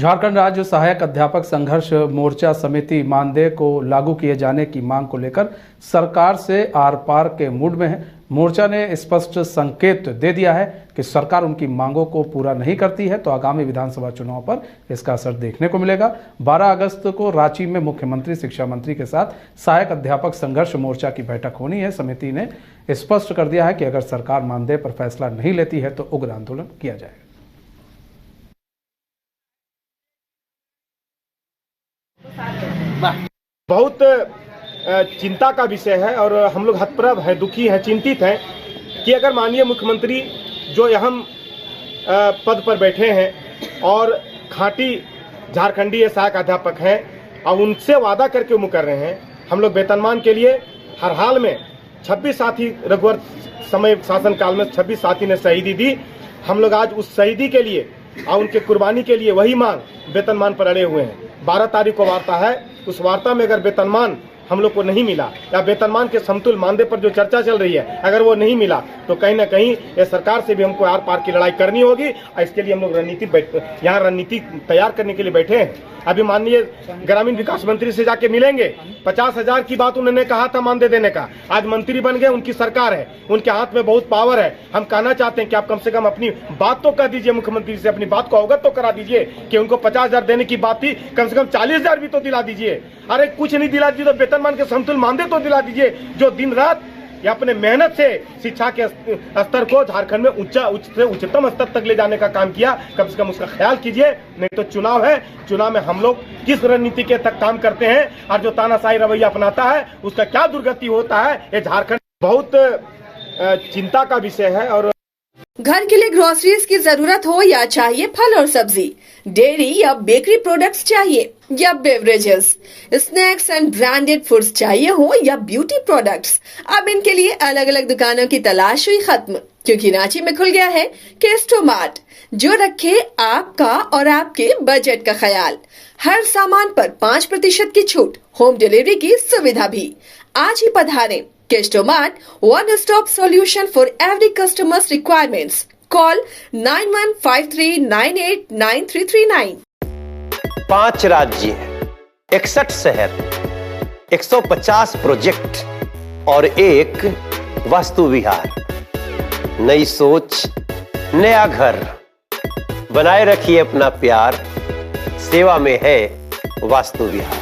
झारखंड राज्य सहायक अध्यापक संघर्ष मोर्चा समिति मानदेय को लागू किए जाने की मांग को लेकर सरकार से आर पार के मूड में है। मोर्चा ने स्पष्ट संकेत दे दिया है कि सरकार उनकी मांगों को पूरा नहीं करती है तो आगामी विधानसभा चुनाव पर इसका असर देखने को मिलेगा। 12 अगस्त को रांची में मुख्यमंत्री, शिक्षा मंत्री के साथ सहायक अध्यापक संघर्ष मोर्चा की बैठक होनी है। समिति ने स्पष्ट कर दिया है कि अगर सरकार मानदेय पर फैसला नहीं लेती है तो उग्र आंदोलन किया जाएगा। बहुत चिंता का विषय है और हम लोग हतप्रभ है, दुखी है, चिंतित हैं कि अगर माननीय मुख्यमंत्री जो अहम पद पर बैठे हैं और खाँटी झारखंडी सहायक अध्यापक हैं और उनसे वादा करके मुँह कर रहे हैं। हम लोग वेतनमान के लिए हर हाल में 26 साथी रघुवर समय शासनकाल में 26 साथी ने शहीदी दी। हम लोग आज उस शहीदी के लिए और उनके कुर्बानी के लिए वही मांग वेतनमान पर अड़े हुए हैं। 12 तारीख को वार्ता है, उस वार्ता में अगर वेतनमान हम लोग को नहीं मिला या वेतनमान के समतुल मानदेय पर जो चर्चा चल रही है अगर वो नहीं मिला तो कहीं ना कहीं ये सरकार से भी हमको आर पार की लड़ाई करनी होगी। और इसके लिए हम लोग रणनीति तैयार करने के लिए बैठे हैं। अभी माननीय ग्रामीण विकास मंत्री से जाके मिलेंगे। 50,000 की बात उन्होंने कहा था मानदेय देने का, आज मंत्री बन गए, उनकी सरकार है, उनके हाथ में बहुत पावर है। हम कहना चाहते हैं कि आप कम से कम अपनी बात तो कह दीजिए, मुख्यमंत्री से अपनी बात को अवगत तो करा दीजिए कि उनको 50,000 देने की बात थी, कम से कम 40,000 भी तो दिला दीजिए। अरे कुछ नहीं दिला दीजिए तो वेतनमान के समतुल मानदेय तो दिला दीजिए। जो दिन रात या अपने मेहनत से शिक्षा के स्तर को झारखंड में उच्चतम स्तर तक ले जाने का काम किया, कम से कम उसका ख्याल कीजिए। नहीं तो चुनाव है, चुनाव में हम लोग किस रणनीति के तक काम करते हैं और जो तानाशाही रवैया अपनाता है उसका क्या दुर्गति होता है, ये झारखंड बहुत चिंता का विषय है। और घर के लिए ग्रोसरीज की जरूरत हो या चाहिए फल और सब्जी, डेयरी या बेकरी प्रोडक्ट्स चाहिए या beverages, snacks and branded foods चाहिए हो या ब्यूटी प्रोडक्ट्स, अब इनके लिए अलग अलग दुकानों की तलाश हुई खत्म, क्योंकि रांची में खुल गया है केस्टो मार्ट, जो रखे आपका और आपके बजट का ख्याल। हर सामान पर 5% की छूट, होम डिलीवरी की सुविधा भी। आज ही पधारें। Kesto mart, one stop solution for every customer's requirements. Call 9153989339. 5 राज्य, 61 शहर, 150 प्रोजेक्ट और एक वास्तु विहार। नई सोच, नया घर। बनाए रखिए अपना प्यार, सेवा में है वास्तु विहार।